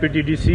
PTDC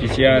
PCR,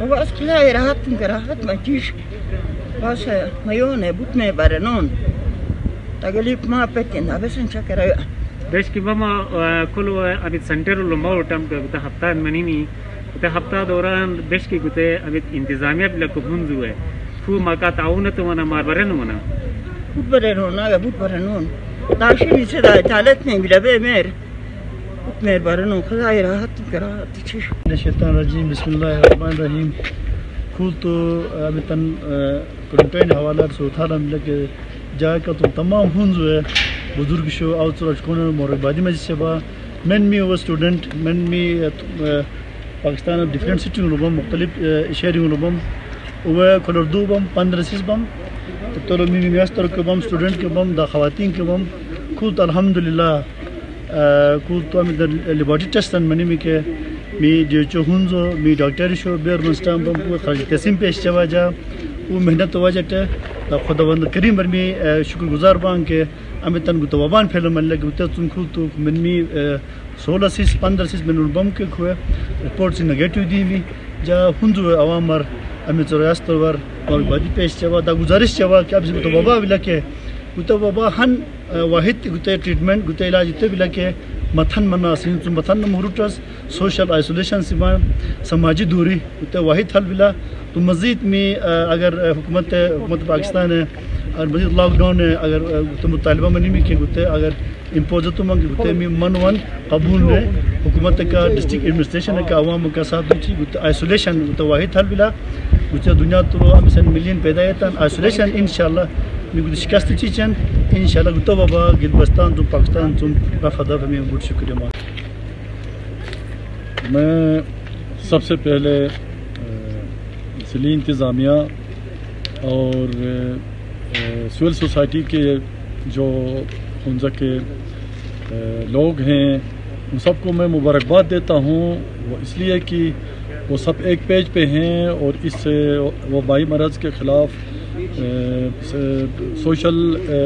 بس كلها راحتهم كراحت ما تجيش بس مايونه بوتمي بارنون تقليب ما بتنا بس نشكر بس كي بما كل ابي سنتر لما وتم بتا هفته منيمي بتا هفته دوران بس كي قلت ابي انتظاميه بلا كبنزو ہے فو ما کا تعاون تو انا ما برنون بوت برنون انا بوت برنون داشي سدا ثالث من بلا بمر بوت برنون كلها راحتهم كراحت تجيش الشيطان الرجيم بسم الله الرحمن الرحيم كنت ابتن كورنٹائن حوالہ سے تھا لگے جا کا تو تمام ہنزو ہے بزرگ شو اوتر کون موربادی میں سے با من می وہ اسٹوڈنٹ من می پاکستان ڈیفرنٹ سٹی لوگوں مختلف شہریوں لوگوں وہ کلردو بم 15 سیس بم تو می میاستر کے بم اسٹوڈنٹ کے بم دا خواتین کے بم خود الحمدللہ كنت أعمل لبادي تستن مني ميك مي جيشو هونزو مي دكتور شو بير مستام بام خارج تسيم بيش جواجا ومهنة واجته خداوند كريم برمي شكر گزار بان کے أمتن گتوابان فيلم من لگ گتة تنكوتو من مي 16 سيس 15 سيس من البام کے خوه ريبورتس نيجاتيو دي مي جا هونزو أوامر أمت رئاسة الور لبادي بيش جوا دا گزارش جوا كي أبزي گتوابا بلا كه گتوابا هن واحد گتة treatment گتة علاج تے بلا كه مثلاً منا سين مثلاً مهروتاس social isolation سيمان سماجي دوري گتة واحد حل بلا تو مزید میں اگر حکومت پاکستان ہے اور مزید لاک ڈاؤن ہے اگر تو مطالبہ منی میں کہ گتے اگر امپوز تو منگ گتے میں من ون قبول ہے حکومت کا ڈسٹرکٹ ایڈمنسٹریشن کا عوام کا ساتھ دوچی گتے آئسولیشن گتے واحد حل بلا گتے دنیا تو مثلا ملین پیدا ہے تن آئسولیشن انشاءاللہ میں گتے شکست چیچن انشاءاللہ گتے بابا گلبستان تو پاکستان تو رفضہ میں بہت شکریہ میں سب سے پہلے ضلعی انتظامیہ اور سول سوسائٹی کے جو حنزہ کے لوگ ہیں ان سب کو میں مبارکباد دیتا ہوں، وہ اس لیے کہ وہ سب ایک پیج پہ ہیں اور اس وبائی مرض کے خلاف سوشل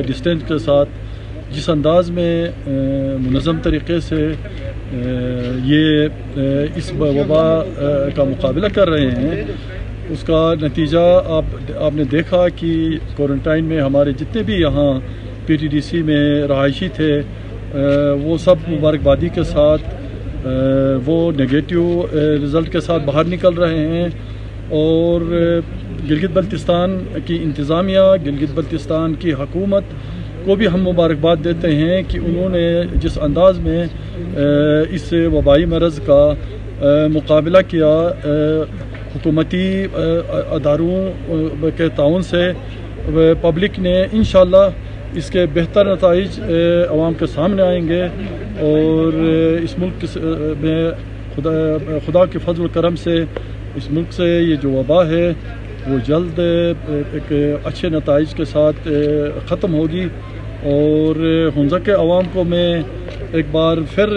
ڈسٹینس کے ساتھ جس انداز میں منظم طریقے سے یہ اس وبا کا مقابلہ کر رہے ہیں، اس کا نتیجہ آپ نے دیکھا کہ کوارنٹائن میں ہمارے جتنے بھی یہاں PTDC میں رہائشی تھے وہ سب مبارکبادی کے ساتھ وہ نگیٹو رزلٹ کے ساتھ باہر نکل رہے ہیں، اور گلگت بلتستان کی انتظامیہ، گلگت بلتستان کی حکومت کو بھی ہم مبارکباد دیتے ہیں کہ انہوں نے جس انداز میں اس وبائی مرض کا مقابلہ کیا، حکومتی اداروں کے تعاون سے پبلک نے انشاءاللہ اس کے بہتر نتائج عوام کے سامنے آئیں گے، اور اس ملک میں خدا کے فضل و کرم سے اس ملک سے یہ جو وبا ہے وہ جلد ایک اچھے نتائج کے ساتھ ختم ہوگی۔ اور ہنزہ کے عوام کو میں ایک بار پھر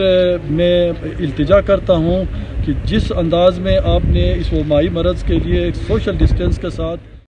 میں التجا کرتا ہوں کہ جس انداز میں آپ نے اس وبائی مرض کے لیے ایک سوشل ڈسٹینس کے ساتھ